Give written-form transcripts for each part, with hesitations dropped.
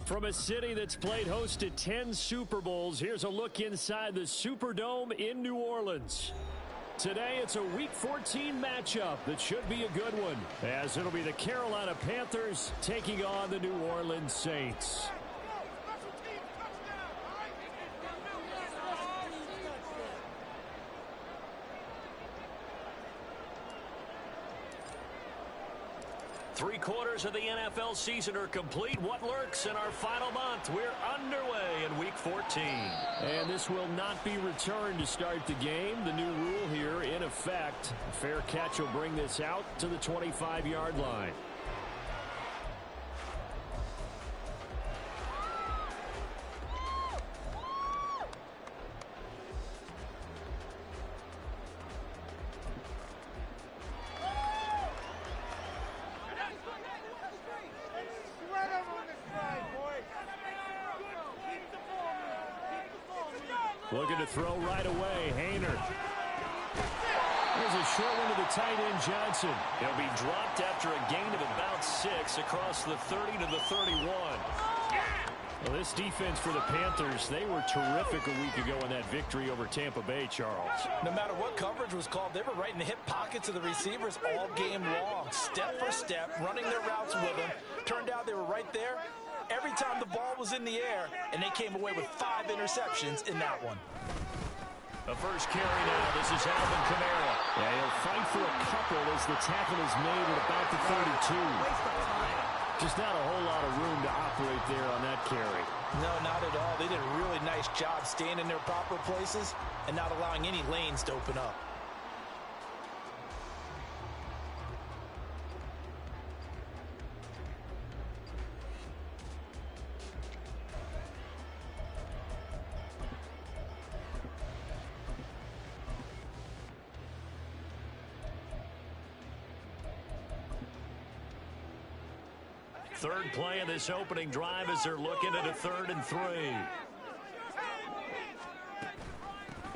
From a city that's played host to 10 Super Bowls, here's a look inside the Superdome in New Orleans. Today, it's a Week 14 matchup that should be a good one, as it'll be the Carolina Panthers taking on the New Orleans Saints. Three-quarters of the NFL season are complete. What lurks in our final month? We're underway in Week 14. And this will not be returned to start the game. The new rule here in effect. A fair catch will bring this out to the 25-yard line. Looking to throw right away, Hayner. There's a short one to the tight end, Johnson. He'll be dropped after a gain of about 6 across the 30 to the 31. Well, this defense for the Panthers, they were terrific a week ago in that victory over Tampa Bay, Charles. No matter what coverage was called, they were right in the hip pockets of the receivers all game long. Step for step, running their routes with them. Turned out they were right there every time the ball was in the air, and they came away with 5 interceptions in that one. The first carry now. This is Alvin Kamara. Yeah, he'll fight for a couple as the tackle is made at about the 32. Just not a whole lot of room to operate there on that carry. No, not at all. They did a really nice job staying in their proper places and not allowing any lanes to open up. Third play of this opening drive as they're looking at a 3rd and 3.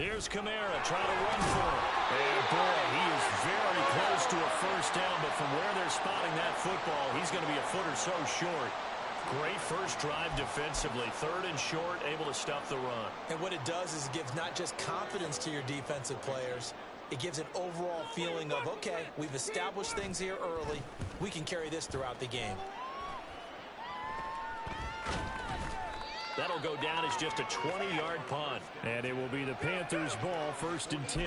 Here's Kamara trying to run for it. And boy, he is very close to a first down, but from where they're spotting that football, he's going to be a foot or so short. Great first drive defensively. 3rd and short, able to stuff the run. And what it does is it gives not just confidence to your defensive players, it gives an overall feeling of, okay, we've established things here early. We can carry this throughout the game. That'll go down as just a 20-yard punt. And it will be the Panthers' ball, 1st and 10.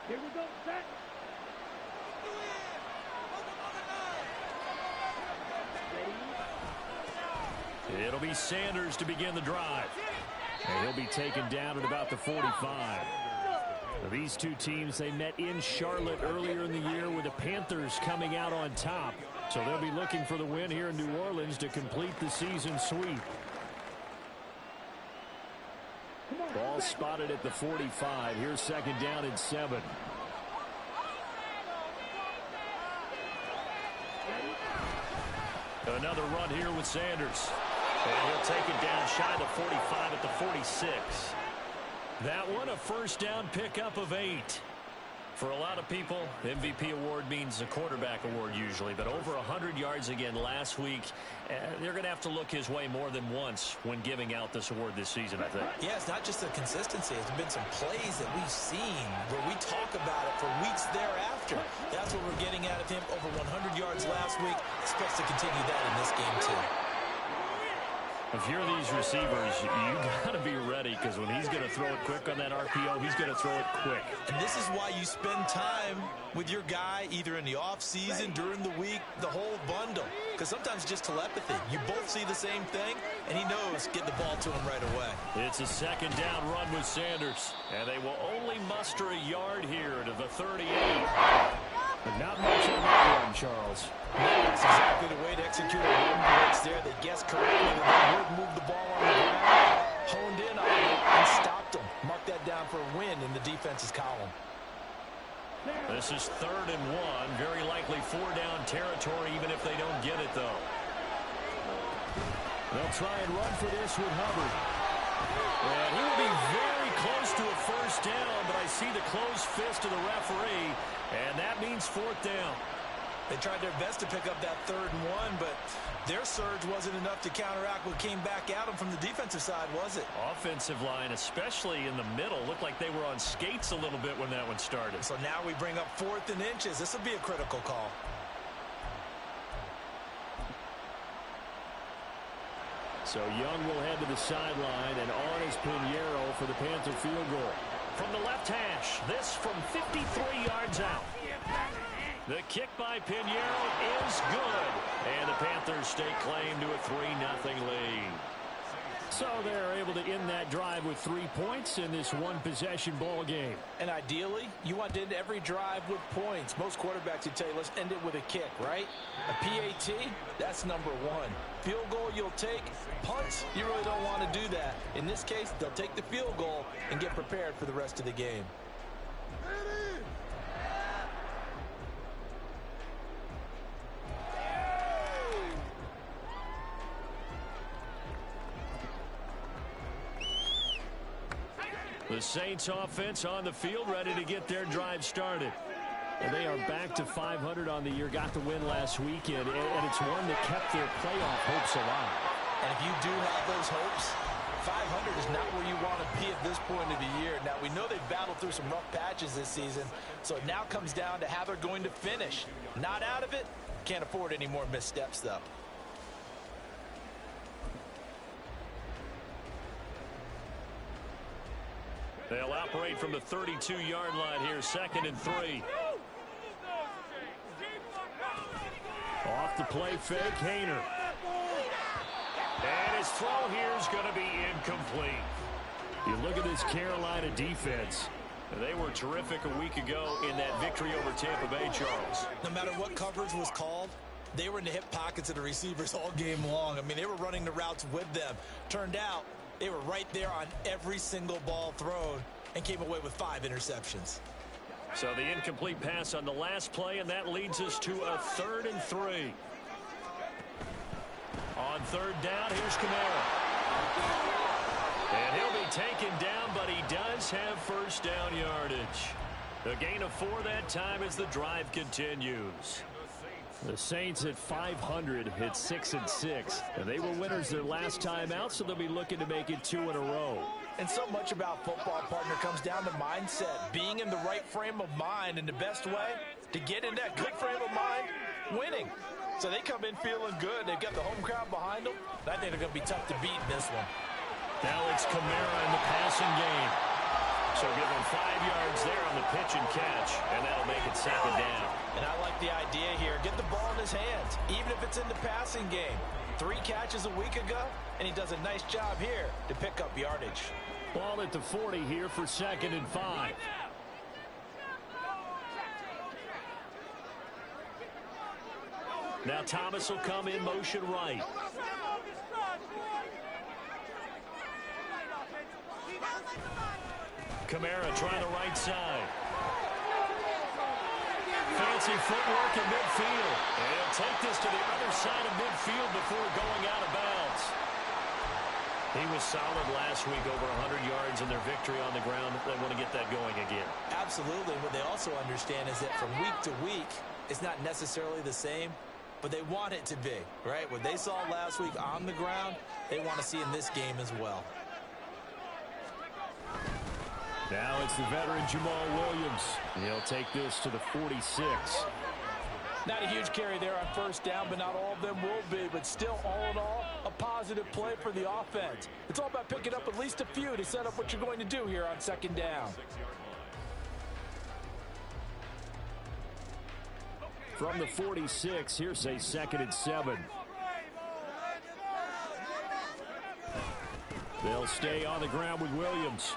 Here we go, set. It'll be Sanders to begin the drive. And he'll be taken down at about the 45. These two teams, they met in Charlotte earlier in the year with the Panthers coming out on top. So they'll be looking for the win here in New Orleans to complete the season sweep. Ball spotted at the 45. Here's 2nd down and 7. Another run here with Sanders. And he'll take it down shy of the 45 at the 46. That one, a first down pickup of 8. For a lot of people, MVP award means a quarterback award usually, but over 100 yards again last week. They're going to have to look his way more than once when giving out this award this season, I think. Yeah, it's not just the consistency. There's been some plays that we've seen where we talk about it for weeks thereafter. That's what we're getting out of him. Over 100 yards last week. Expects to continue that in this game, too. If you're these receivers, you got to be ready, because when he's going to throw it quick on that RPO, he's going to throw it quick. And this is why you spend time with your guy either in the offseason, during the week, the whole bundle. Because sometimes it's just telepathy. You both see the same thing, and he knows get the ball to him right away. It's a 2nd down run with Sanders. And they will only muster a yard here to the 38. But not much on that one, Charles. That's exactly the way to execute a run blitz there. They guessed correctly that they would move the ball on the ground, honed in on it, and stopped them. Mark that down for a win in the defense's column. This is 3rd and 1. Very likely 4-down territory, even if they don't get it, though. They'll try and run for this with Hubbard. And he will be very close to a first down, but I see the closed fist of the referee, and that means 4th down. They tried their best to pick up that 3rd and 1, but their surge wasn't enough to counteract what came back at them from the defensive side, was it? Offensive line, especially in the middle, looked like they were on skates a little bit when that one started. So now we bring up 4th and inches. This will be a critical call. So Young will head to the sideline, and on is Pinheiro for the Panther field goal. From the left hash, this from 53 yards out. The kick by Pinheiro is good. And the Panthers stake claim to a 3-0 lead. So they're able to end that drive with 3 points in this one-possession ball game. And ideally, you want to end every drive with points. Most quarterbacks would tell you, let's end it with a kick, right? A PAT, that's number 1. Field goal you'll take. Punts, you really don't want to do that. In this case, they'll take the field goal and get prepared for the rest of the game. The Saints offense on the field, ready to get their drive started. And they are back to 500 on the year, got the win last weekend, and it's one that kept their playoff hopes alive. And if you do have those hopes, 500 is not where you want to be at this point of the year. Now, we know they've battled through some rough patches this season, so it now comes down to how they're going to finish. Not out of it, can't afford any more missteps, though. They'll operate from the 32-yard line here, 2nd and 3. Off the play fake, Hayner. And his throw here is going to be incomplete. You look at this Carolina defense. They were terrific a week ago in that victory over Tampa Bay, Charles. No matter what coverage was called, they were in the hip pockets of the receivers all game long. I mean, they were running the routes with them. Turned out, they were right there on every single ball thrown and came away with 5 interceptions. So the incomplete pass on the last play, and that leads us to a 3rd and 3. On 3rd down, here's Kamara. And he'll be taken down, but he does have first down yardage. A gain of 4 that time as the drive continues. The Saints at 500 hit 6-6. And they were winners their last time out, so they'll be looking to make it 2 in a row. And so much about football, partner, comes down to mindset. Being in the right frame of mind, and the best way to get in that good frame of mind, winning. So they come in feeling good. They've got the home crowd behind them. I think they're going to be tough to beat in this one. Now it's Kamara in the passing game. So give him 5 yards there on the pitch and catch, and that'll make it 2nd down. And I like the idea here. Get the ball in his hands, even if it's in the passing game. 3 catches a week ago, and he does a nice job here to pick up yardage. Ball at the 40 here for 2nd and 5. Now Thomas will come in motion right. Kamara trying the right side. Fancy footwork in midfield. And he'll take this to the other side of midfield before going out of bounds. He was solid last week, over 100 yards in their victory on the ground. They want to get that going again. Absolutely. What they also understand is that from week to week, it's not necessarily the same, but they want it to be, right? What they saw last week on the ground, they want to see in this game as well. Now it's the veteran Jamal Williams. He'll take this to the 46. Not a huge carry there on first down, but not all of them will be. But still, all in all, a positive play for the offense. It's all about picking up at least a few to set up what you're going to do here on 2nd down. From the 46, here's a 2nd and 7. They'll stay on the ground with Williams.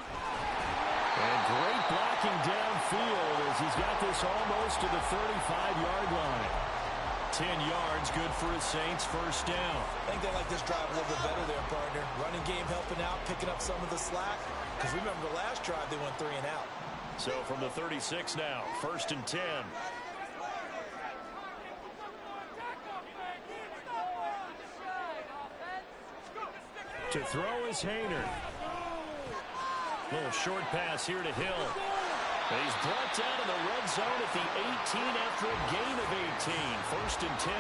And great blocking downfield as he's got this almost to the 35-yard line. 10 yards, good for his Saints, first down. I think they like this drive a little bit better there, partner. Running game helping out, picking up some of the slack. Because remember the last drive, they went 3 and out. So from the 36 now, 1st and 10. To throw is Hayner. Little short pass here to Hill. He's brought down in the red zone at the 18 after a gain of 18. 1st and 10.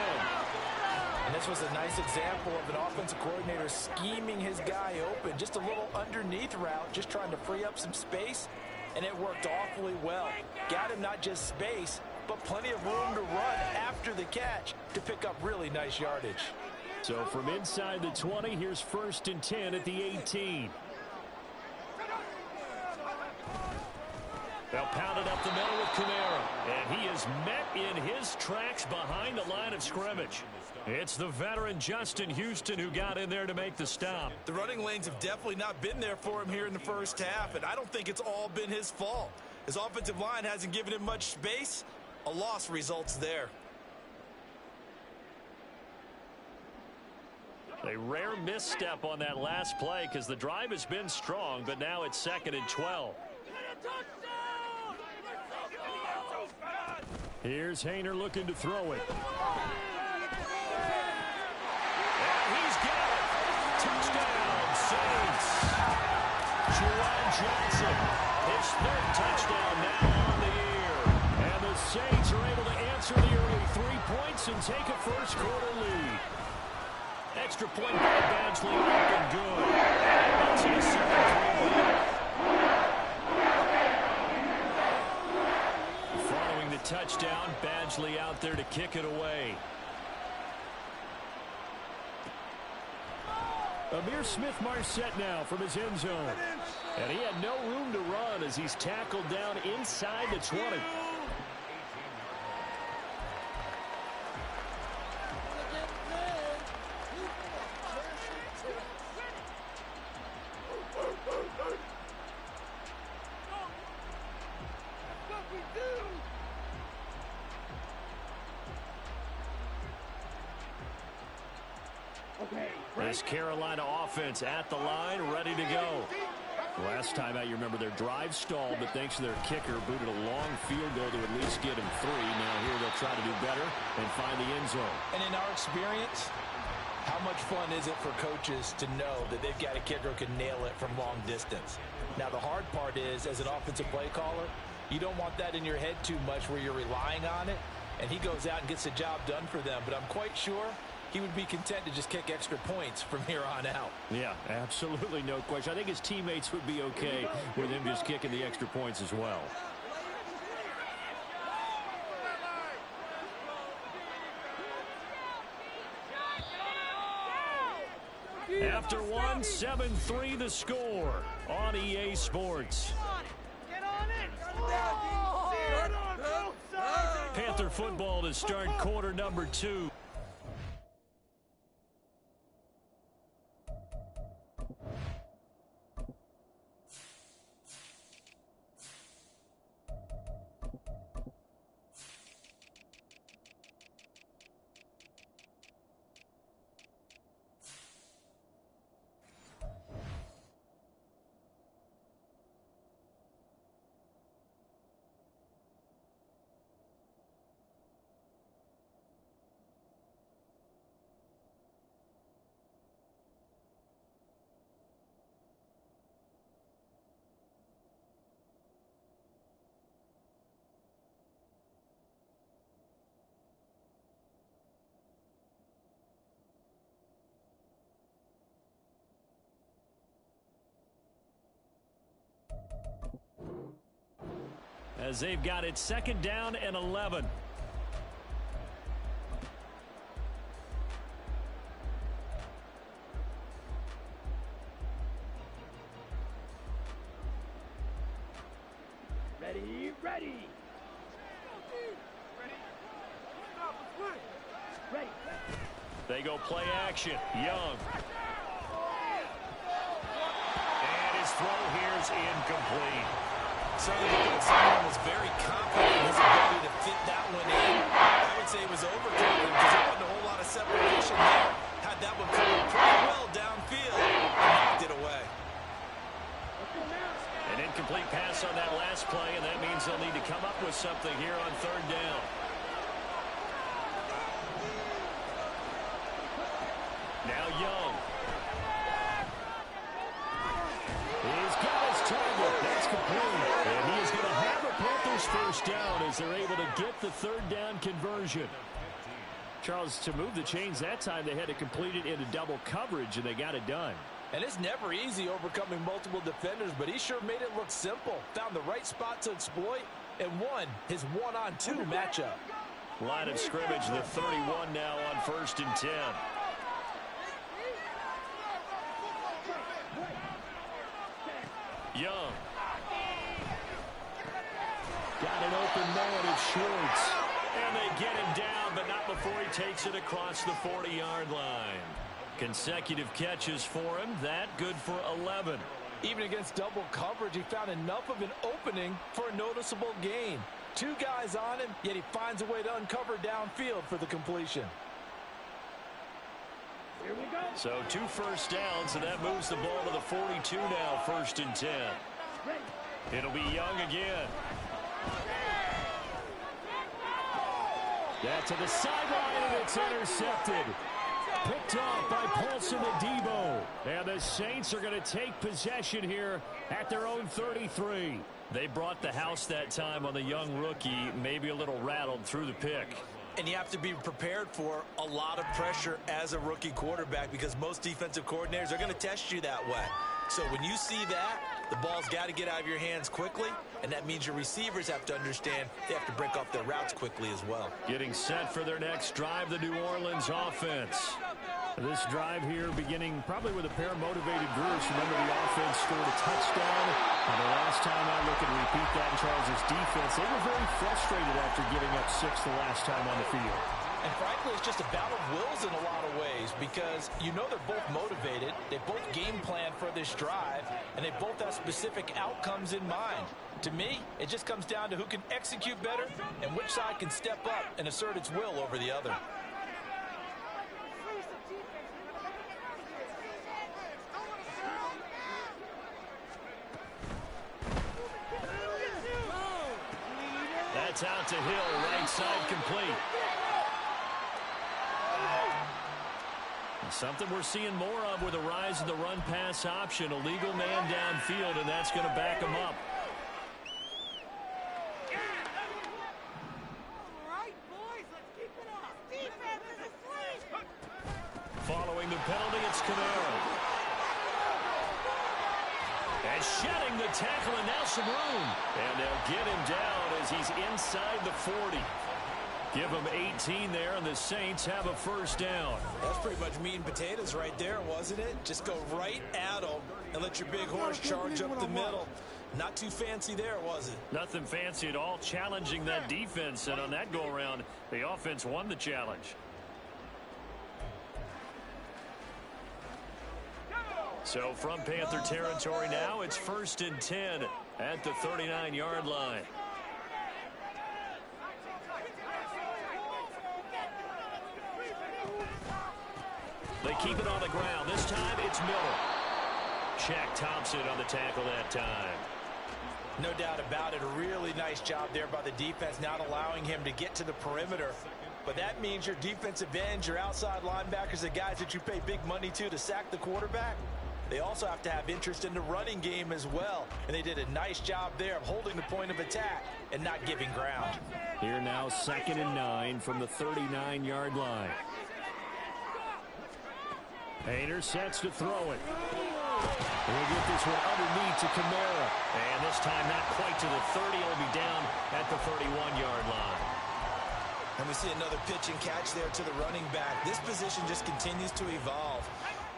And this was a nice example of an offensive coordinator scheming his guy open. Just a little underneath route, just trying to free up some space, and it worked awfully well. Got him not just space, but plenty of room to run after the catch to pick up really nice yardage. So from inside the 20, here's 1st and 10 at the 18. They'll pound it up the middle with Kamara. And he is met in his tracks behind the line of scrimmage. It's the veteran Justin Houston who got in there to make the stop. The running lanes have definitely not been there for him here in the first half, and I don't think it's all been his fault. His offensive line hasn't given him much space. A loss results there. A rare misstep on that last play because the drive has been strong, but now it's 2nd and 12. Here's Hayner looking to throw it. And he's got it. Touchdown, Saints. Juwan Johnson, his 3rd touchdown now on the year. And the Saints are able to answer the early 3 points and take a first-quarter lead. Extra point by Badgley up and good. And it's a 7-3 lead. Following the touchdown, Badgley out there to kick it away. Amir Smith-Marset now from his end zone. And he had no room to run as he's tackled down inside the 20. This Carolina offense at the line, ready to go. Last time out, you remember their drive stalled, but thanks to their kicker, booted a long field goal to at least get him 3. Now here they'll try to do better and find the end zone. And in our experience, how much fun is it for coaches to know that they've got a kicker who can nail it from long distance? Now the hard part is, as an offensive play caller, you don't want that in your head too much where you're relying on it, and he goes out and gets the job done for them. But I'm quite sure he would be content to just kick extra points from here on out. Yeah, absolutely no question. I think his teammates would be okay with him just kicking the extra points as well. After one, 7-3 the score on EA Sports. Get on it! Panther football to start quarter number 2. As they've got it 2nd down and 11. Ready, ready. Ready. They go play action. Young. And his throw here is incomplete. Someone was very confident in his ability to fit that one in. I would say he was overconfident because there wasn't a whole lot of separation there. Had that one covered pretty well downfield and knocked it away. An incomplete pass on that last play, and that means they'll need to come up with something here on 3rd down. Now Young. He's got his target. That's complete. And he is going to have a first down as they're able to get the third down conversion. Charles, to move the chains that time, they had to complete it into double coverage, and they got it done. And it's never easy overcoming multiple defenders, but he sure made it look simple. Found the right spot to exploit and won his one-on-two matchup. Line of scrimmage, the 31 now on 1st and 10. Young. Got an open man, it's Schwartz. And they get him down, but not before he takes it across the 40-yard line. Consecutive catches for him. That good for 11. Even against double coverage, he found enough of an opening for a noticeable gain. 2 guys on him, yet he finds a way to uncover downfield for the completion. Here we go. So 2 first downs, and that moves the ball to the 42 now, 1st and 10. It'll be Young again. That to the sideline, and it's intercepted. Picked off by Paulson Adebo. And the Saints are going to take possession here at their own 33. They brought the house that time on the young rookie, maybe a little rattled through the pick. And you have to be prepared for a lot of pressure as a rookie quarterback because most defensive coordinators are going to test you that way. So when you see that, the ball's got to get out of your hands quickly, and that means your receivers have to understand they have to break off their routes quickly as well. Getting set for their next drive, the New Orleans offense. This drive here beginning probably with a pair of motivated Brewers. Remember, the offense scored a touchdown. And the last time I look and repeat that in Charles' defense, they were very frustrated after giving up 6 the last time on the field. And frankly, it's just a battle of wills in a lot of ways because you know they're both motivated, they both game plan for this drive, and they both have specific outcomes in mind. To me, it just comes down to who can execute better and which side can step up and assert its will over the other. That's out to Hill, right side complete. Something we're seeing more of with a rise in the run-pass option. A legal man downfield, and that's going to back him up. Following the penalty, it's Kamara. And shedding the tackle, and now some room. And they'll get him down as he's inside the 40. Give them 18 there, and the Saints have a first down. That's pretty much meat and potatoes right there, wasn't it? Just go right at them and let your big horse charge up the middle. Not too fancy there, was it? Nothing fancy at all, challenging that defense. And on that go-around, the offense won the challenge. So from Panther territory now, it's 1st and 10 at the 39-yard line. They keep it on the ground. This time it's Miller. Shaq Thompson on the tackle that time. No doubt about it. A really nice job there by the defense, not allowing him to get to the perimeter. But that means your defensive ends, your outside linebackers, the guys that you pay big money to sack the quarterback, they also have to have interest in the running game as well. And they did a nice job there of holding the point of attack and not giving ground. Here now 2nd and 9 from the 39-yard line. Hayner sets to throw it. He'll get this one underneath to Kamara. And this time not quite to the 30. It'll be down at the 31-yard line. And we see another pitch and catch there to the running back. This position just continues to evolve.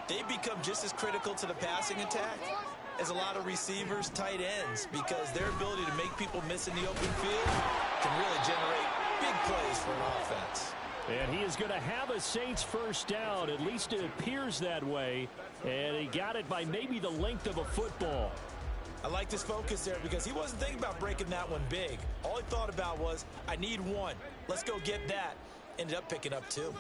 They become just as critical to the passing attack as a lot of receivers, tight ends, because their ability to make people miss in the open field can really generate big plays for an offense. And he is going to have a Saints first down. At least it appears that way. And he got it by maybe the length of a football. I like this focus there because he wasn't thinking about breaking that one big. All he thought about was, I need one. Let's go get that. Ended up picking up 2.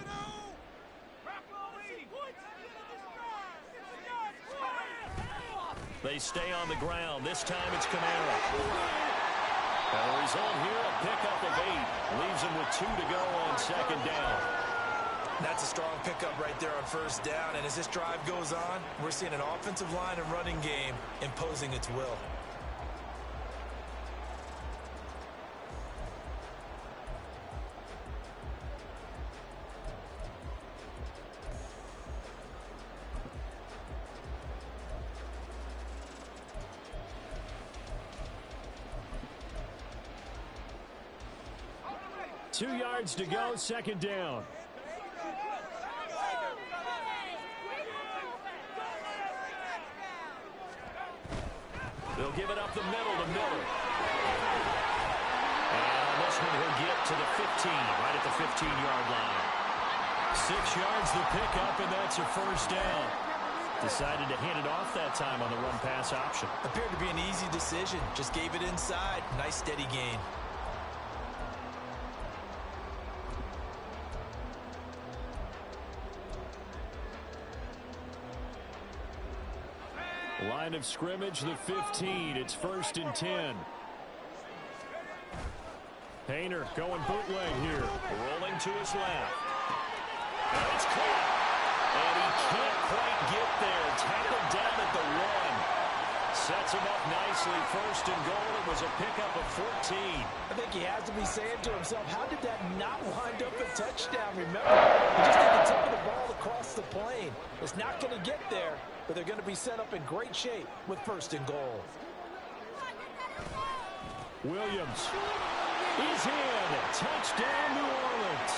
They stay on the ground. This time it's Kamara. And the result here, a pickup of 8. Leaves him with 2 to go on 2nd down. That's a strong pickup right there on 1st down. And as this drive goes on, we're seeing an offensive line and running game imposing its will. 2 yards to go, second down. They'll give it up the middle to Miller. And on this one, he'll get to the 15, right at the 15-yard line. 6 yards the pickup, and that's a first down. Decided to hand it off that time on the run-pass option. Appeared to be an easy decision. Just gave it inside. Nice, steady gain. Line of scrimmage, the 15. It's 1st and 10. Hayner going bootleg here. Rolling to his left. And it's caught. And he can't quite get there. Tackled down at the 1. Sets him up nicely. 1st and goal. It was a pickup of 14. I think he has to be saying to himself, how did that not wind up a touchdown? Remember, he just had the tip of the ball across the plane. It's not going to get there, but they're going to be set up in great shape with 1st and goal. Williams is in. Touchdown, New Orleans.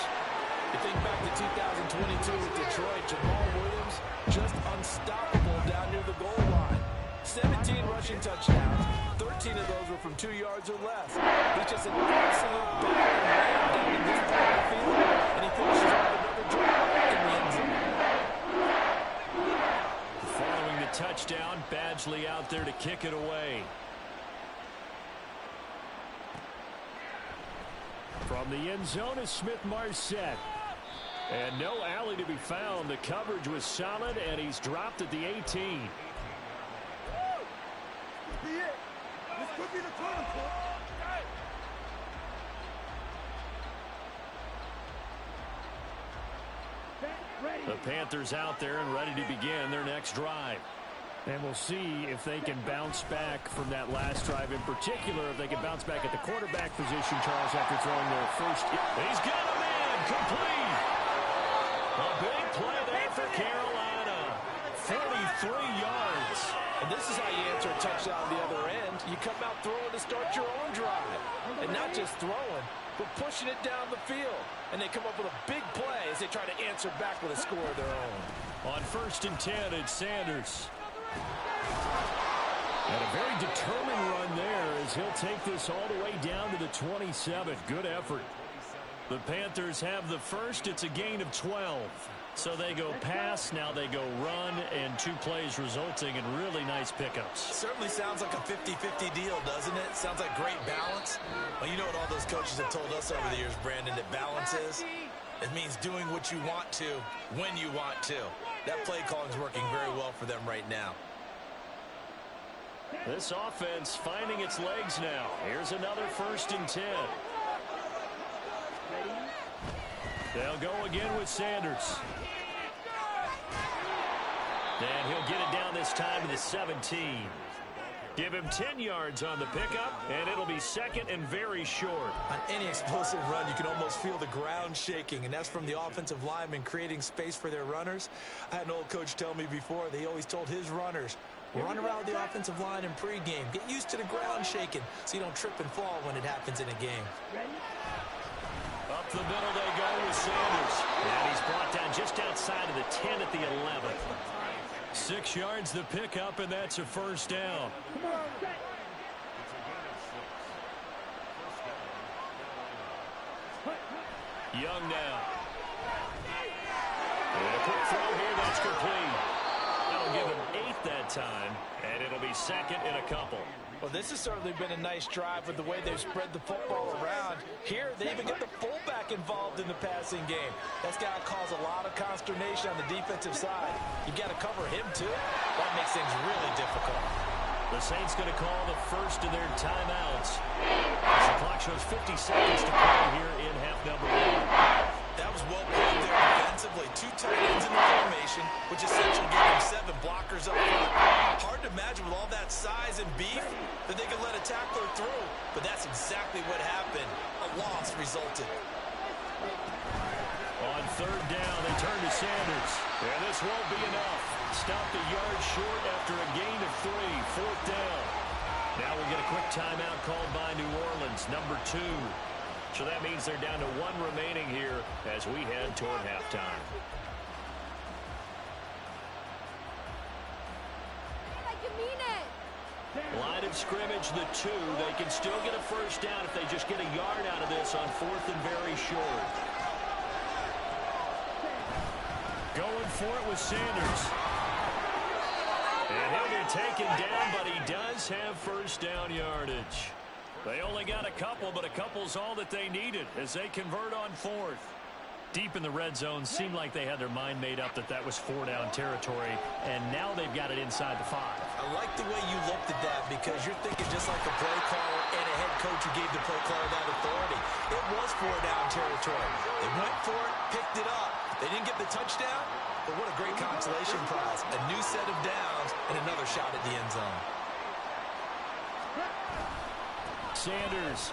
You think back to 2022 with Detroit, Jamal Williams just unstoppable down near the goal line. 17 rushing touchdowns. 13 of those were from 2 yards or less. He's just an absolute battering ram down in this part of the field, and he finishes off another drive in the end zone. Following the touchdown, Badgley out there to kick it away. From the end zone is Smith-Marset. And no alley to be found. The coverage was solid, and he's dropped at the 18. This could be the turning point. The Panthers out there and ready to begin their next drive. And we'll see if they can bounce back from that last drive, in particular, if they can bounce back at the quarterback position, Charles, after throwing their first. He's got a man complete. A big play there for Carolina. 43 yards. And this is how you answer a touchdown on the other end. You come out throwing to start your own drive. And not just throwing, but pushing it down the field. And they come up with a big play as they try to answer back with a score of their own. On 1st and 10, it's Sanders. And a very determined run there as he'll take this all the way down to the 27. Good effort. The Panthers have the first. It's a gain of 12. So they go pass, now they go run, and 2 plays resulting in really nice pickups. Certainly sounds like a 50-50 deal, doesn't it? Sounds like great balance. Well, you know what all those coaches have told us over the years, Brandon, that balance is? It means doing what you want to, when you want to. That play calling is working very well for them right now. This offense finding its legs now. Here's another 1st and 10. They'll go again with Sanders. And he'll get it down this time to the 17. Give him 10 yards on the pickup, and it'll be 2nd and very short. On any explosive run, you can almost feel the ground shaking, and that's from the offensive linemen creating space for their runners. I had an old coach tell me before, they always told his runners, run around the offensive line in pregame. Get used to the ground shaking so you don't trip and fall when it happens in a game. Up the middle they go with Sanders. And he's brought down just outside of the 10 at the 11. 6 yards the pickup, and that's a first down. Young now. And a quick throw here, that's complete. That'll give him 8 that time, and it'll be 2nd and a couple. Well, this has certainly been a nice drive with the way they've spread the football around. Here, they even get the fullback involved in the passing game. That's got to cause a lot of consternation on the defensive side. You've got to cover him, too. That makes things really difficult. The Saints going to call the first of their timeouts. As the clock shows 50 seconds to play here in half number 1. That was well played there defensively. 2 tight ends in the formation, which essentially gave them 7 blockers up front. Hard to imagine with all that size and beef that they could let a tackler through, but that's exactly what happened. A loss resulted. On 3rd down, they turn to Sanders. And this won't be enough. Stopped a yard short after a gain of 3. 4th down. Now we'll get a quick timeout called by New Orleans, number 2. So that means they're down to 1 remaining here as we head toward halftime. Line of scrimmage, the 2. They can still get a first down if they just get a yard out of this on 4th and very short. Going for it with Sanders. And he'll be taken down, but he does have first down yardage. They only got a couple, but a couple's all that they needed as they convert on 4th. Deep in the red zone, seemed like they had their mind made up that was 4-down territory, and now they've got it inside the 5. I like the way you looked at that because you're thinking just like a play caller and a head coach who gave the play caller that authority. It was 4-down territory. They went for it, picked it up. They didn't get the touchdown, but what a great consolation prize. A new set of downs and another shot at the end zone. Sanders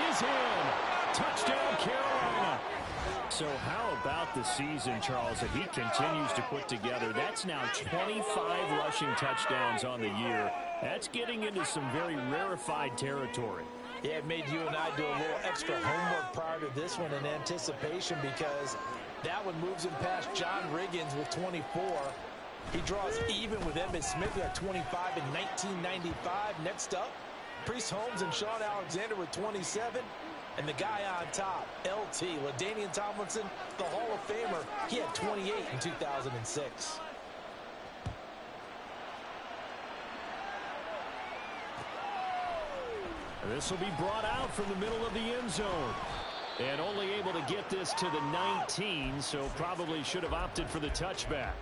is in. Touchdown, Carolina. So how about the season, Charles, that he continues to put together? That's now 25 rushing touchdowns on the year. That's getting into some very rarefied territory. Yeah, it made you and I do a little extra homework prior to this one in anticipation because that one moves him past John Riggins with 24. He draws even with Emmitt Smith at 25 in 1995. Next up, Priest Holmes and Sean Alexander with 27. And the guy on top, LT, LaDainian Tomlinson, the Hall of Famer, he had 28 in 2006. This will be brought out from the middle of the end zone. And only able to get this to the 19, so probably should have opted for the touchback.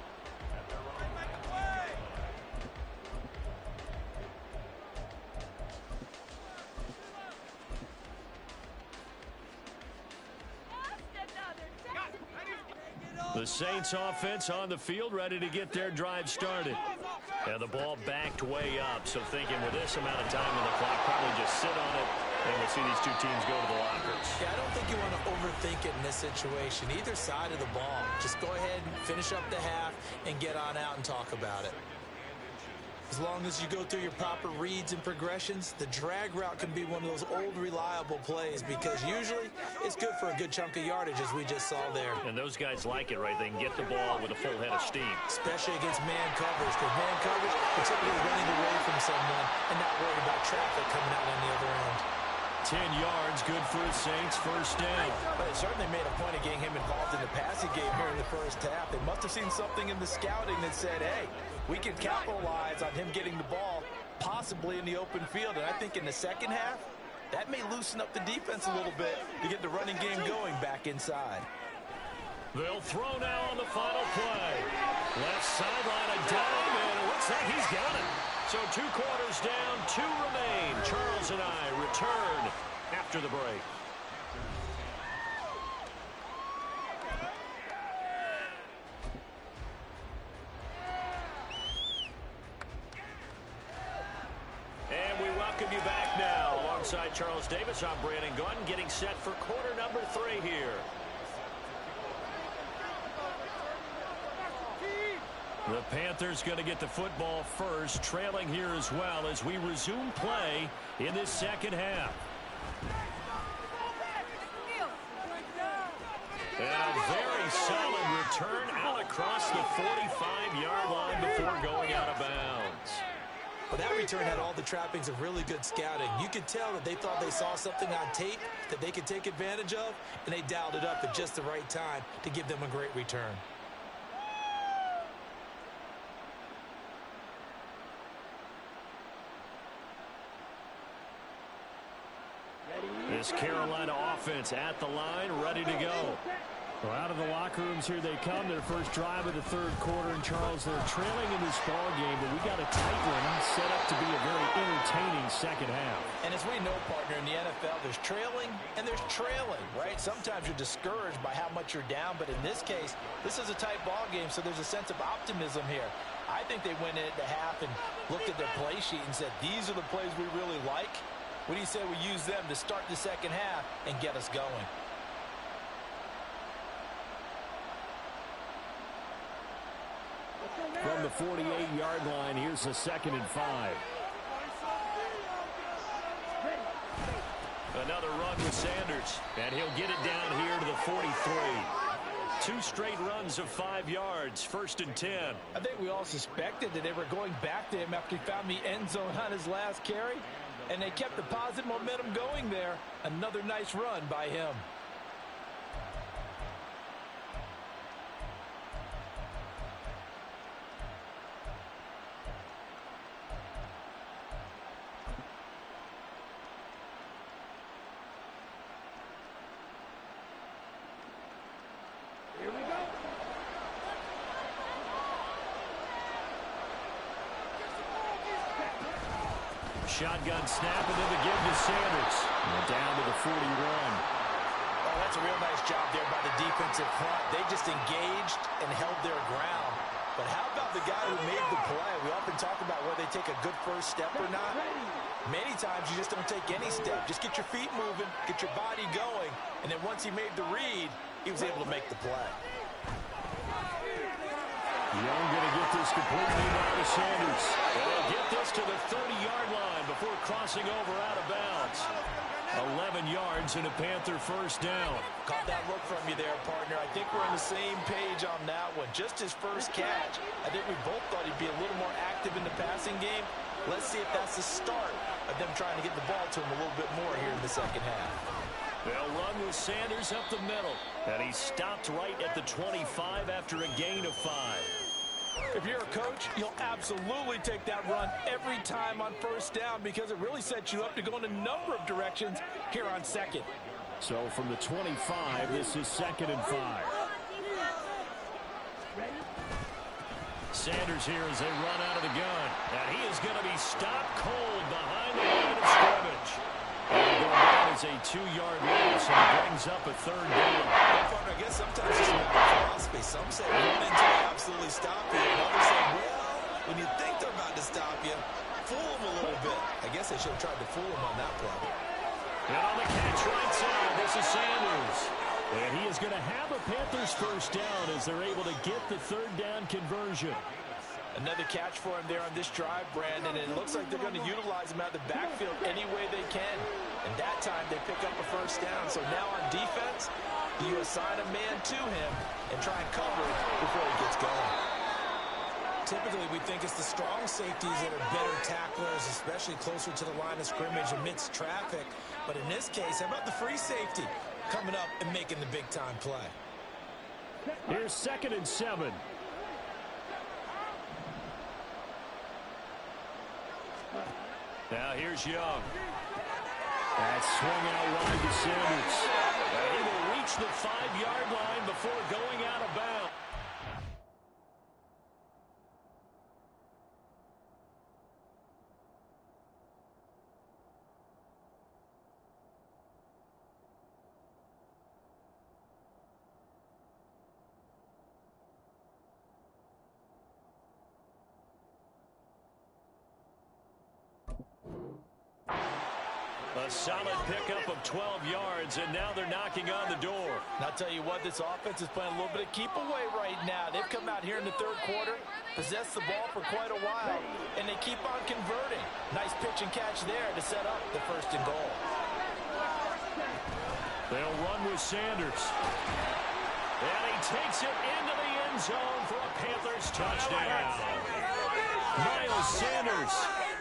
The Saints offense on the field, ready to get their drive started. And the ball backed way up, so thinking with this amount of time on the clock, probably just sit on it, and we'll see these two teams go to the lockers. Yeah, I don't think you want to overthink it in this situation. Either side of the ball. Just go ahead, finish up the half, and get on out and talk about it. As long as you go through your proper reads and progressions, the drag route can be one of those old reliable plays because usually it's good for a good chunk of yardage as we just saw there. And those guys like it, right? They can get the ball with a full head of steam. Especially against man coverage because man coverage, you're typically running away from someone and not worried about traffic coming out on the other end. 10 yards, good for the Saints, first down. But it certainly made a point of getting him involved in the passing game here in the first half. They must have seen something in the scouting that said, hey, we can capitalize on him getting the ball possibly in the open field. And I think in the second half, that may loosen up the defense a little bit to get the running game going back inside. They'll throw now on the final play. Left sideline, a dime, and it looks like he's got it. So 2 quarters down, 2 remain. Charles and I return after the break. And we welcome you back now. Alongside Charles Davis, I'm Brandon Gunn, getting set for quarter number 3 here. The Panthers going to get the football first, trailing here as well as we resume play in this second half. And a very solid return out across the 45-yard line before going out of bounds. Well, that return had all the trappings of really good scouting. You could tell that they thought they saw something on tape that they could take advantage of, and they dialed it up at just the right time to give them a great return. This Carolina offense at the line, ready to go. Well, out of the locker rooms here they come. Their first drive of the third quarter. And, Charles, they're trailing in this ball game, but we got a tight one set up to be a very entertaining second half. And as we know, partner, in the NFL, there's trailing and there's trailing, right? Sometimes you're discouraged by how much you're down, but in this case, this is a tight ball game, so there's a sense of optimism here. I think they went in at the half and looked at their play sheet and said, these are the plays we really like. What do you say we use them to start the second half and get us going? From the 48-yard line, here's the 2nd and 5. Another run with Sanders, and he'll get it down here to the 43. 2 straight runs of 5 yards, 1st and 10. I think we all suspected that they were going back to him after he found the end zone on his last carry, and they kept the positive momentum going there. Another nice run by him. Shotgun snap, and then the give to Sanders. And down to the 41. Oh, that's a real nice job there by the defensive front. They just engaged and held their ground. But how about the guy who made the play? We often talk about whether they take a good first step or not. Many times you just don't take any step. Just get your feet moving, get your body going, and then once he made the read, he was able to make the play. Young going to get this completely now to Sanders. And they'll get this to the 30-yard line before crossing over out of bounds. 11 yards and a Panther first down. Caught that look from you there, partner. I think we're on the same page on that one. Just his first catch. I think we both thought he'd be a little more active in the passing game. Let's see if that's the start of them trying to get the ball to him a little bit more here in the second half. They'll run with Sanders up the middle. And he stopped right at the 25 after a gain of 5. If you're a coach, you'll absolutely take that run every time on first down because it really sets you up to go in a number of directions here on second. So from the 25, this is 2nd and 5. Sanders here as they run out of the gun. And he is going to be stopped cold behind the line of scrimmage. And go down as a 2-yard loss, and brings up a 3rd down. I guess sometimes it's a matter of philosophy. Some say run until they absolutely stop you, and others say, well, when you think they're about to stop you, fool them a little bit. I guess they should have tried to fool them on that play. And on the catch right side, this is Sanders. And he is going to have a Panthers first down as they're able to get the 3rd down conversion. Another catch for him there on this drive, Brandon, and it looks like they're going to utilize him out of the backfield any way they can. And that time they pick up a first down. So now on defense, you assign a man to him and try and cover it before he gets going. Typically, we think it's the strong safeties that are better tacklers, especially closer to the line of scrimmage amidst traffic. But in this case, how about the free safety coming up and making the big-time play? Here's 2nd and 7. Now here's Young. That swung out wide to Sanders. And he will reach the 5-yard line before going out of bounds. A solid pickup of 12 yards, and now they're knocking on the door. And I'll tell you what, this offense is playing a little bit of keep away right now. They've come out here in the 3rd quarter, possessed the ball for quite a while, and they keep on converting. Nice pitch and catch there to set up the 1st and goal. They'll run with Sanders. And he takes it into the end zone for a Panthers touchdown. Miles Sanders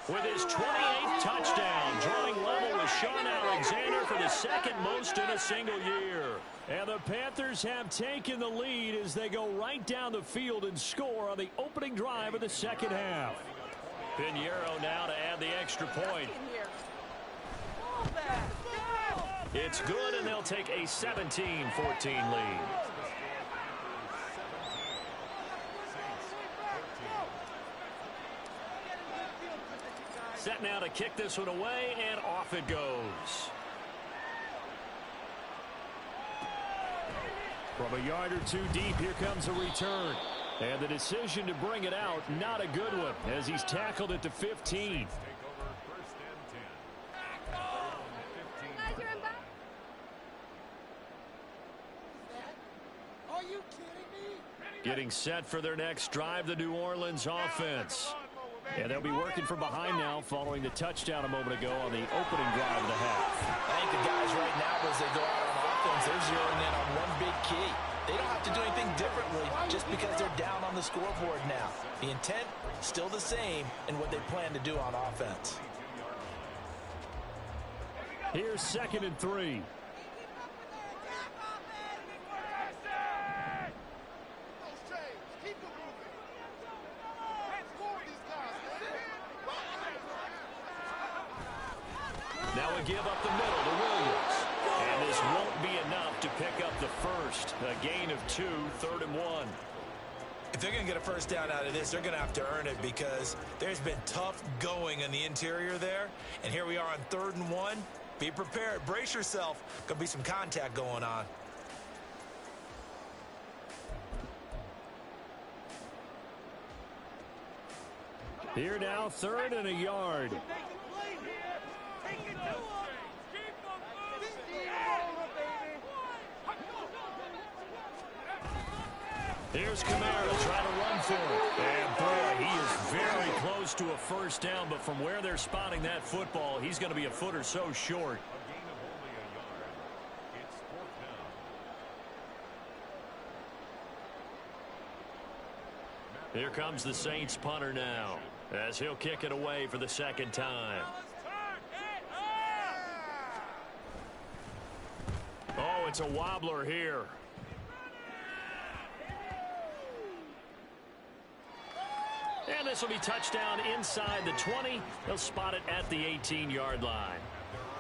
with his 28th touchdown, drawing level with Sean Alexander for the 2nd most in a single year. And the Panthers have taken the lead as they go right down the field and score on the opening drive of the 2nd half. Pinheiro now to add the extra point. It's good, and they'll take a 17-14 lead. Set now to kick this one away, and off it goes. From a yard or 2 deep, here comes a return. And the decision to bring it out, not a good one, as he's tackled at the 15. Are you kidding me? Getting set for their next drive, the New Orleans offense. And they'll be working from behind now following the touchdown a moment ago on the opening drive of the half. I think the guys right now, as they go out on offense, they're zeroing in on one big key. They don't have to do anything differently just because they're down on the scoreboard now. The intent, still the same in what they plan to do on offense. Here's 2nd and 3. Now we give up the middle to Williams. And this won't be enough to pick up the first. A gain of 2, 3rd and 1. If they're going to get a first down out of this, they're going to have to earn it because there's been tough going in the interior there. And here we are on 3rd and 1. Be prepared. Brace yourself. Going to be some contact going on. Here now, 3rd and a yard. Here's Kamara trying to run for it. And boy, he is very close to a first down, but from where they're spotting that football, he's going to be a foot or so short. Here comes the Saints punter now, as he'll kick it away for the 2nd time. Oh, it's a wobbler here. And this will be touchdown inside the 20. They'll spot it at the 18-yard line.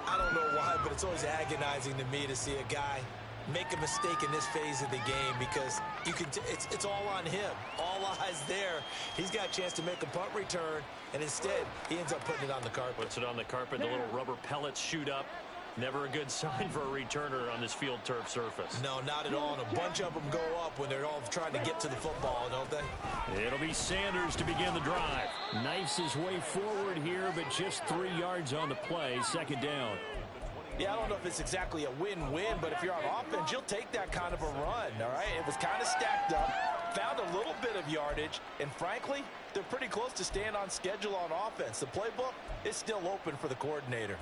I don't know why, but it's always agonizing to me to see a guy make a mistake in this phase of the game because you can it's all on him. All eyes there. He's got a chance to make a punt return, and instead he ends up putting it on the carpet. Puts it on the carpet. The little rubber pellets shoot up. Never a good sign for a returner on this field turf surface. No, not at all. And a bunch of them go up when they're all trying to get to the football, don't they? It'll be Sanders to begin the drive. Knifes his way forward here, but just 3 yards on the play. 2nd down. Yeah, I don't know if it's exactly a win-win, but if you're on offense, you'll take that kind of a run, all right? It was kind of stacked up, found a little bit of yardage, and frankly, they're pretty close to staying on schedule on offense. The playbook is still open for the coordinator.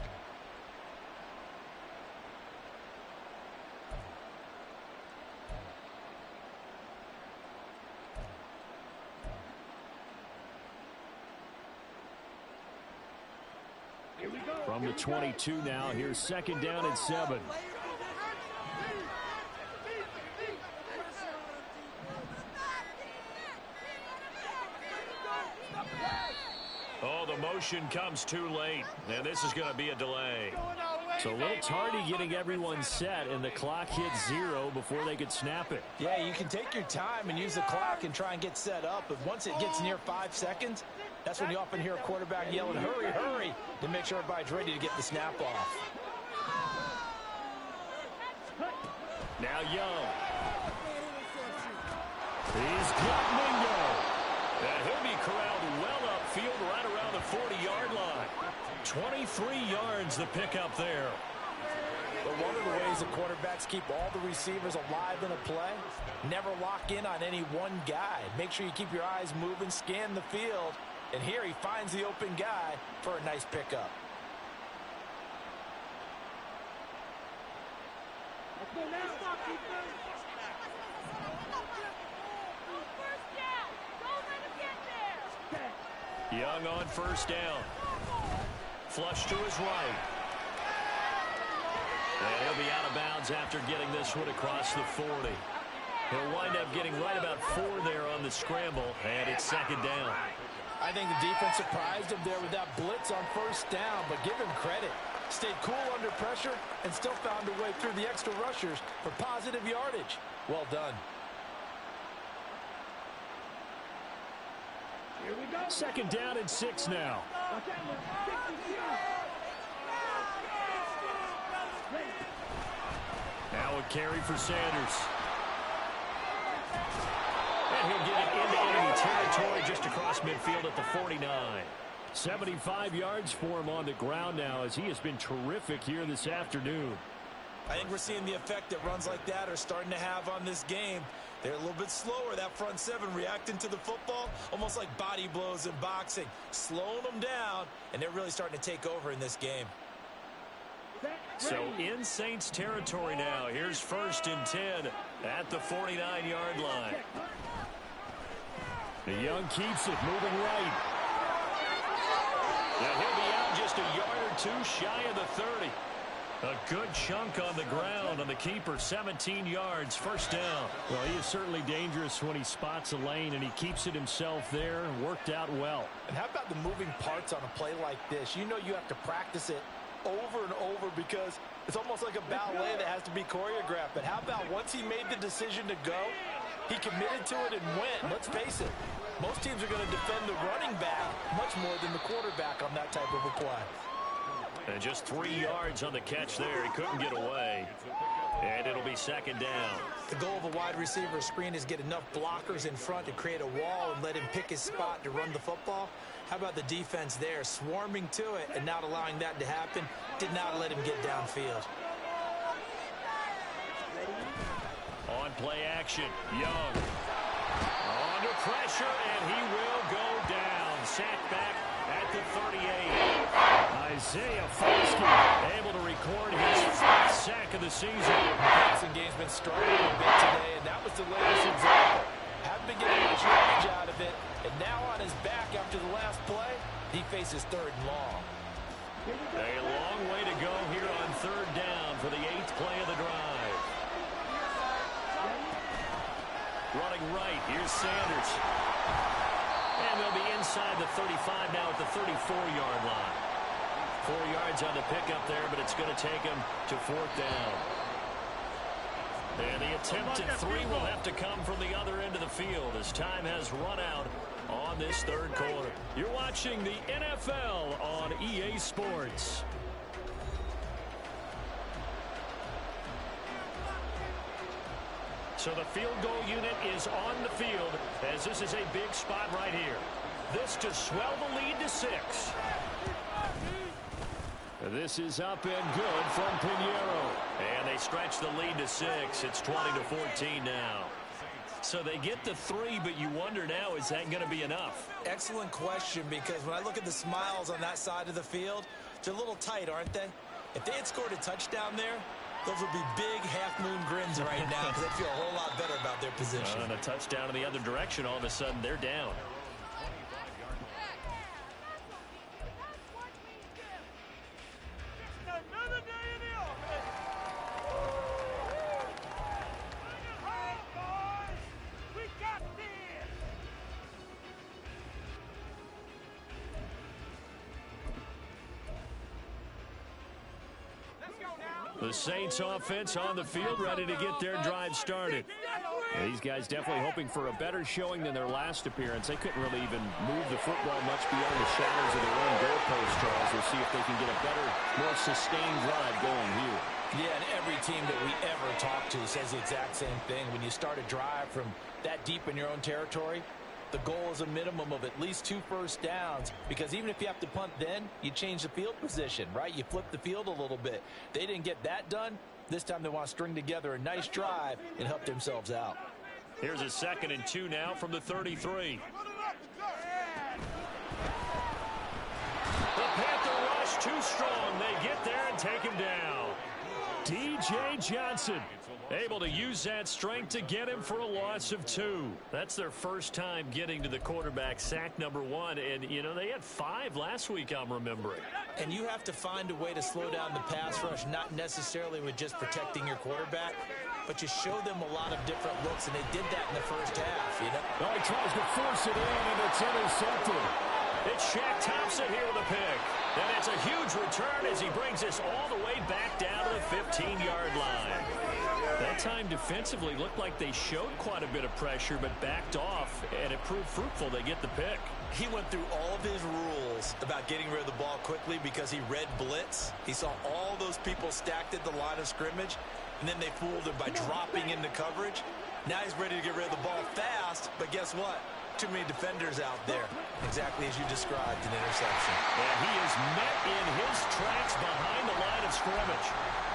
From the 22 now, here's 2nd down and 7. Oh, the motion comes too late, and this is going to be a delay. So a little tardy getting everyone set, and the clock hits 0 before they could snap it. Yeah, you can take your time and use the clock and try and get set up, but once it gets near 5 seconds, that's when you often hear a quarterback yelling, hurry, hurry, to make sure everybody's ready to get the snap off. Now Young. He's got Mingo. And he'll be corralled well upfield right around the 40-yard line. 23 yards the pickup there. But one of the ways the quarterbacks keep all the receivers alive in a play, never lock in on any one guy. Make sure you keep your eyes moving, scan the field, and here he finds the open guy for a nice pickup. Let's go now. Stop, defense. Young on first down. Flush to his right. And he'll be out of bounds after getting this one across the 40. He'll wind up getting right about 4 there on the scramble, and it's 2nd down. I think the defense surprised him there with that blitz on first down, but give him credit. Stayed cool under pressure and still found a way through the extra rushers for positive yardage. Well done. Here we go. 2nd down and 6 now. Now a carry for Sanders. And he'll get it into enemy territory just across midfield at the 49. 75 yards for him on the ground now, as he has been terrific here this afternoon. I think we're seeing the effect that runs like that are starting to have on this game. They're a little bit slower, that front seven, reacting to the football, almost like body blows in boxing, slowing them down, and they're really starting to take over in this game. So in Saints territory now. Here's 1st and 10 at the 49-yard line. The Young keeps it, moving right. And he'll be out just a yard or two shy of the 30. A good chunk on the ground on the keeper, 17 yards, 1st down. Well, he is certainly dangerous when he spots a lane, and he keeps it himself there. Worked out well. And how about the moving parts on a play like this? You know you have to practice it over and over because it's almost like a ballet that has to be choreographed. But how about once he made the decision to go, he committed to it and went. Let's face it, most teams are going to defend the running back much more than the quarterback on that type of a play. And just 3 yards on the catch there. He couldn't get away. And it'll be 2nd down. The goal of a wide receiver screen is get enough blockers in front to create a wall and let him pick his spot to run the football. How about the defense there, swarming to it and not allowing that to happen? Did not let him get downfield. On play action, Young. Under pressure, and he will go down. Sacked back at the 38. Isaiah Foskey able to record his 5th sack of the season. The passing game's been struggling a bit today, and that was the latest example. Haven't been getting much yardage out of it, and now on his back after the last play, he faces 3rd and long. A long way to go here on 3rd down for the 8th play of the drive. Running right, here's Sanders. And they'll be inside the 35 now at the 34-yard line. 4 yards on the pickup there, but it's going to take him to 4th down. And the attempt at 3 will have to come from the other end of the field as time has run out on this 3rd quarter. You're watching the NFL on EA Sports. So the field goal unit is on the field as this is a big spot right here. This to swell the lead to 6. This is up and good from Pinheiro. And they stretch the lead to 6. It's 20-14 now. So they get the 3, but you wonder now, is that going to be enough? Excellent question, because when I look at the smiles on that side of the field, they're a little tight, aren't they? If they had scored a touchdown there, those would be big half-moon grins right now because they feel a whole lot better about their position. And a touchdown in the other direction, all of a sudden they're down. The Saints offense on the field, ready to get their drive started. These guys definitely hoping for a better showing than their last appearance. They couldn't really even move the football much beyond the shadows of their own goalpost, Charles. We'll see if they can get a better, more sustained drive going here. Yeah, and every team that we ever talk to says the exact same thing. When you start a drive from that deep in your own territory, the goal is a minimum of at least 2 first downs, because even if you have to punt then, you change the field position, right? You flip the field a little bit. They didn't get that done. This time they want to string together a nice drive and help themselves out. Here's a 2nd and 2 now from the 33. The Panther rush too strong. They get there and take him down. D.J. Johnson able to use that strength to get him for a loss of 2. That's their first time getting to the quarterback, sack number 1. And, you know, they had 5 last week, I'm remembering. And you have to find a way to slow down the pass rush, not necessarily with just protecting your quarterback, but you show them a lot of different looks, and they did that in the first half, you know. Oh, he tries to force it in, and it's intercepted. It's Shaq Thompson here with a pick. And it's a huge return as he brings us all the way back down to the 15-yard line. That time defensively looked like they showed quite a bit of pressure but backed off, and it proved fruitful. They get the pick. He went through all of his rules about getting rid of the ball quickly because he read blitz. He saw all those people stacked at the line of scrimmage, and then they fooled him by dropping into coverage. Now he's ready to get rid of the ball fast, but guess what? Too many defenders out there. Exactly as you described, an interception. And he is met in his tracks behind the line of scrimmage.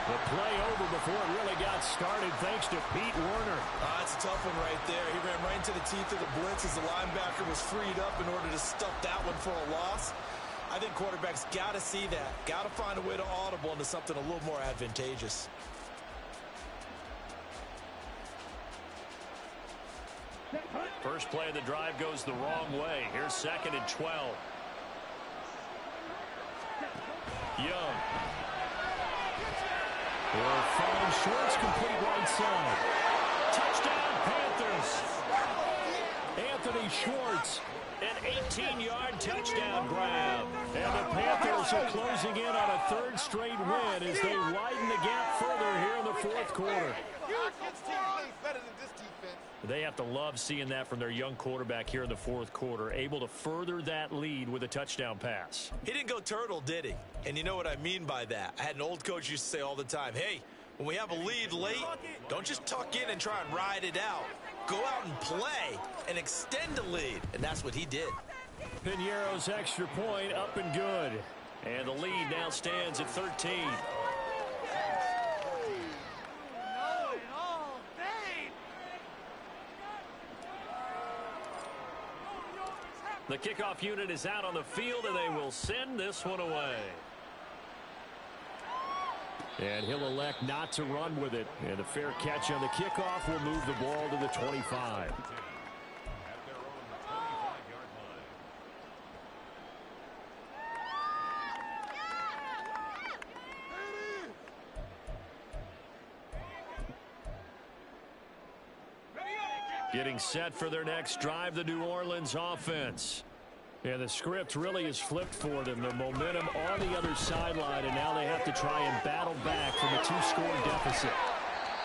The play over before it really got started thanks to Pete Werner. That's a tough one right there. He ran right into the teeth of the blitz as the linebacker was freed up in order to stuff that one for a loss. I think quarterbacks got to see that. Got to find a way to audible into something a little more advantageous. First play of the drive goes the wrong way. Here's 2nd and 12. Young. Will find Schwartz, complete right side. Touchdown, Panthers. Anthony Schwartz, an 18-yard touchdown grab. And the Panthers are closing in on a 3rd straight win as they widen the gap further here in the 4th quarter. They have to love seeing that from their young quarterback here in the 4th quarter, able to further that lead with a touchdown pass. He didn't go turtle, did he? And you know what I mean by that. I had an old coach used to say all the time, hey, when we have a lead late, don't just tuck in and try and ride it out. Go out and play and extend the lead. And that's what he did. Piñeiro's extra point up and good. And the lead now stands at 13. The kickoff unit is out on the field, and they will send this one away. And he'll elect not to run with it. And a fair catch on the kickoff will move the ball to the 25. Getting set for their next drive, the New Orleans offense. And the script really is flipped for them. The momentum on the other sideline, and now they have to try and battle back from a 2-score deficit.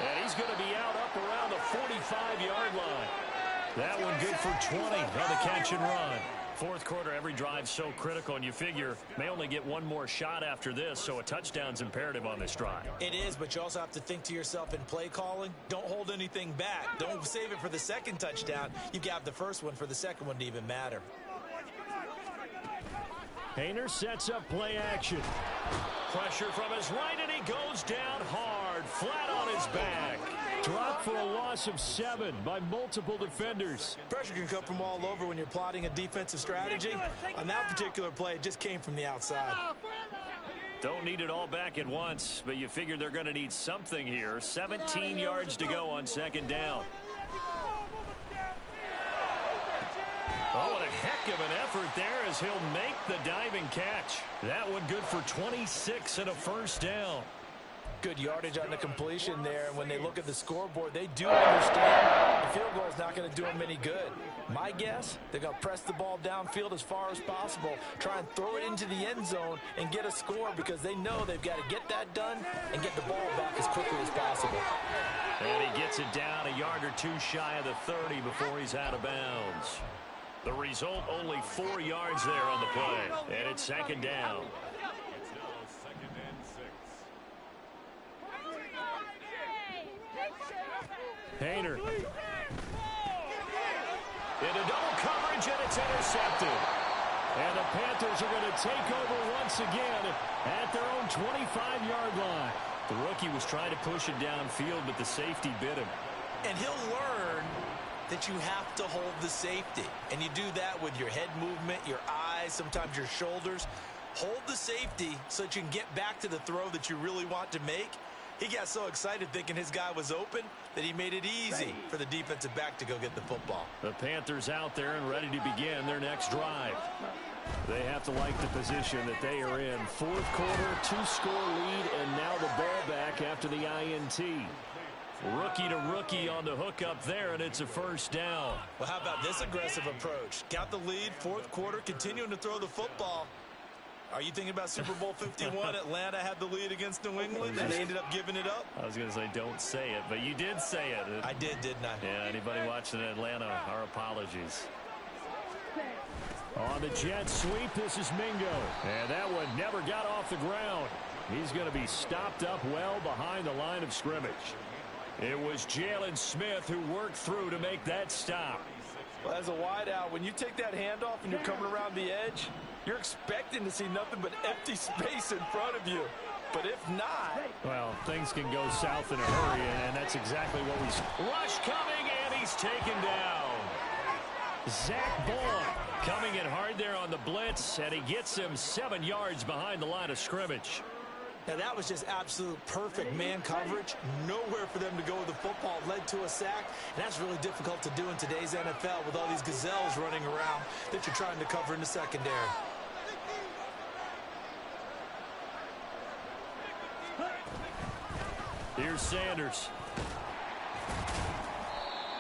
And he's going to be out up around the 45-yard line. That one good for 20 on the catch and run. 4th quarter, every drive so critical, and you figure may only get one more shot after this, so a touchdown's imperative on this drive. It is, but you also have to think to yourself in play calling, don't hold anything back. Don't save it for the 2nd touchdown. You got the first one for the 2nd one to even matter. Hayner sets up play action. Pressure from his right, and he goes down hard, flat on his back. Dropped for a loss of 7 by multiple defenders. Pressure can come from all over when you're plotting a defensive strategy. On that particular play, it just came from the outside. Don't need it all back at once, but you figure they're going to need something here. 17 yards to go on 2nd down. Oh, what a heck of an effort there as he'll make the diving catch. That one good for 26 and a first down. Good yardage on the completion there. And when they look at the scoreboard, they do understand the field goal is not going to do them any good. My guess, they're going to press the ball downfield as far as possible, try and throw it into the end zone and get a score because they know they've got to get that done and get the ball back as quickly as possible. And he gets it down a yard or two shy of the 30 before he's out of bounds. The result, only 4 yards there on the play. And it's 2nd down. Hayner. Into double coverage, and it's intercepted. And the Panthers are going to take over once again at their own 25-yard line. The rookie was trying to push it downfield, but the safety bit him. And he'll learn that you have to hold the safety. And you do that with your head movement, your eyes, sometimes your shoulders. Hold the safety so that you can get back to the throw that you really want to make. He got so excited thinking his guy was open that he made it easy for the defensive back to go get the football. The Panthers out there and ready to begin their next drive. They have to like the position that they are in. 4th quarter, 2-score lead, and now the ball back after the INT. Rookie to rookie on the hook up there, and it's a first down. Well, how about this aggressive approach? Got the lead, 4th quarter, continuing to throw the football. Are you thinking about Super Bowl 51? Atlanta had the lead against New England, and they ended up giving it up? I was going to say don't say it, but you did say it. I did, didn't I? Yeah, anybody watching Atlanta, our apologies. On the jet sweep, this is Mingo. And that one never got off the ground. He's going to be stopped up well behind the line of scrimmage. It was Jalen Smith who worked through to make that stop. Well, as a wideout, when you take that handoff and you're coming around the edge, you're expecting to see nothing but empty space in front of you. But if not... Well, things can go south in a hurry, and that's exactly what we saw. Rush coming, and he's taken down. Zach Ball coming in hard there on the blitz, and he gets him 7 yards behind the line of scrimmage. Now, that was just absolute perfect man coverage. Nowhere for them to go with the football. Led to a sack, and that's really difficult to do in today's NFL with all these gazelles running around that you're trying to cover in the secondary. Here's Sanders.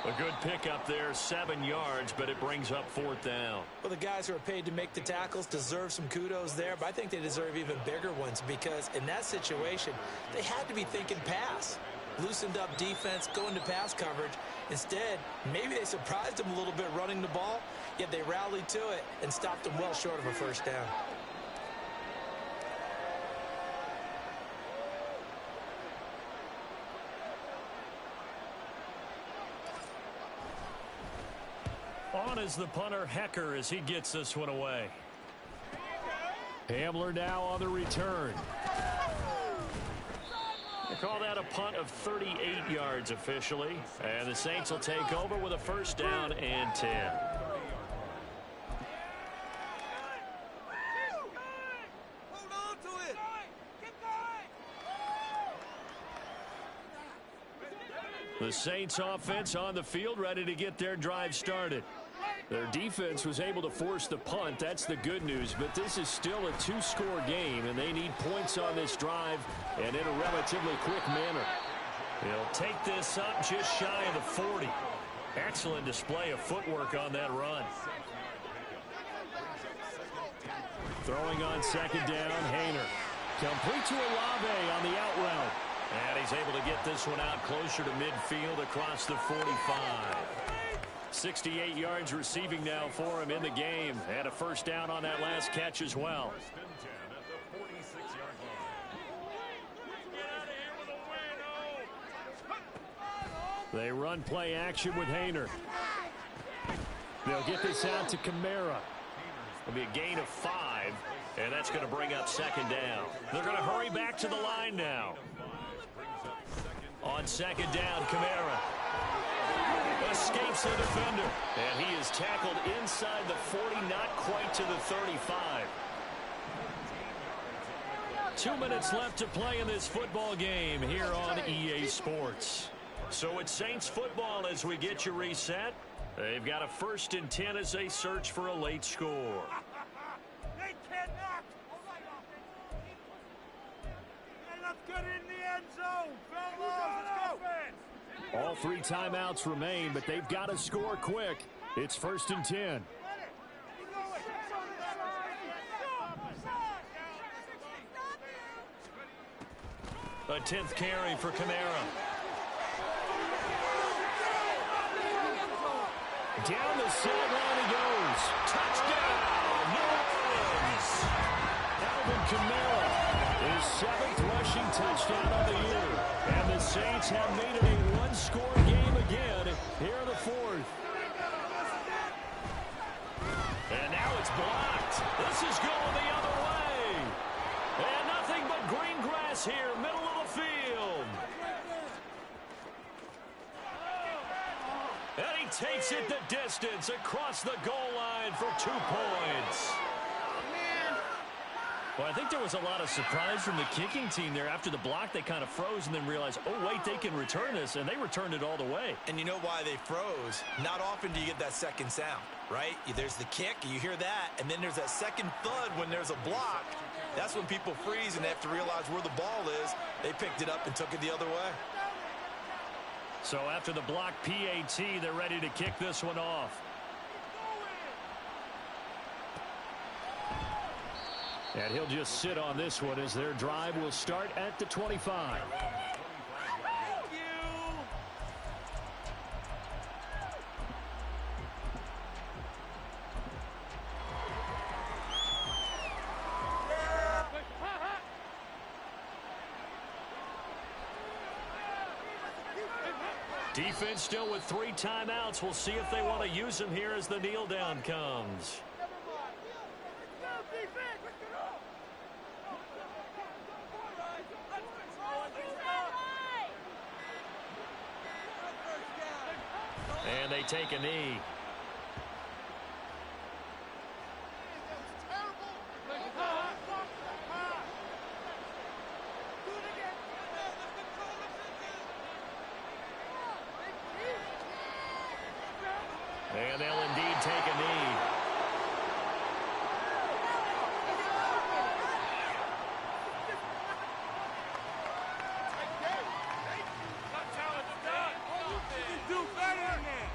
A good pickup there, 7 yards, but it brings up 4th down. Well, the guys who are paid to make the tackles deserve some kudos there, but I think they deserve even bigger ones because in that situation, they had to be thinking pass. Loosened up defense, going to pass coverage. Instead, maybe they surprised them a little bit running the ball, yet they rallied to it and stopped them well short of a first down. On is the punter, Hecker, as he gets this one away. Hamler now on the return. They call that a punt of 38 yards officially. And the Saints will take over with a first down and 10. The Saints offense on the field, ready to get their drive started. Their defense was able to force the punt. That's the good news. But this is still a 2-score game, and they need points on this drive and in a relatively quick manner. He'll take this up just shy of the 40. Excellent display of footwork on that run. Throwing on second down, Hayner. Complete to Olave on the out route. And he's able to get this one out closer to midfield across the 45. 68 yards receiving now for him in the game. And a first down on that last catch as well. They run play action with Hayner. They'll get this out to Kamara. It'll be a gain of 5, and that's going to bring up second down. They're going to hurry back to the line now. On second down, Kamara escapes the defender, and he is tackled inside the 40, not quite to the 35. 2 minutes left to play in this football game here on EA Sports. So it's Saints football as we get you reset. They've got a 1st and 10 as they search for a late score. They cannot. Let's get in the end zone, fellas. Let's go. All 3 timeouts remain, but they've got to score quick. It's 1st and 10. A 10th carry for Kamara. Down the sideline he goes. Touchdown, New Orleans. Alvin Kamara, his 7th rushing touchdown of the year. And the Saints have made it a 1-score game again here in the 4th. And now it's blocked. This is going the other way. And nothing but green grass here, middle of the field. And he takes it the distance across the goal line for 2 points. Well, I think there was a lot of surprise from the kicking team there. After the block, they kind of froze and then realized, oh, wait, they can return this, and they returned it all the way. And you know why they froze? Not often do you get that second sound, right? There's the kick, you hear that, and then there's that second thud when there's a block. That's when people freeze and they have to realize where the ball is. They picked it up and took it the other way. So after the block PAT, they're ready to kick this one off. And he'll just sit on this one as their drive will start at the 25. Defense still with 3 timeouts. We'll see if they want to use them here as the kneel down comes. And they take a knee. And they'll indeed take a knee. Do better than that.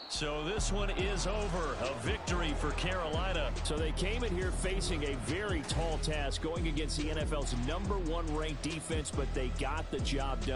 So this one is over. A victory for Carolina. So they came in here facing a very tall task going against the NFL's #1 ranked defense, but they got the job done.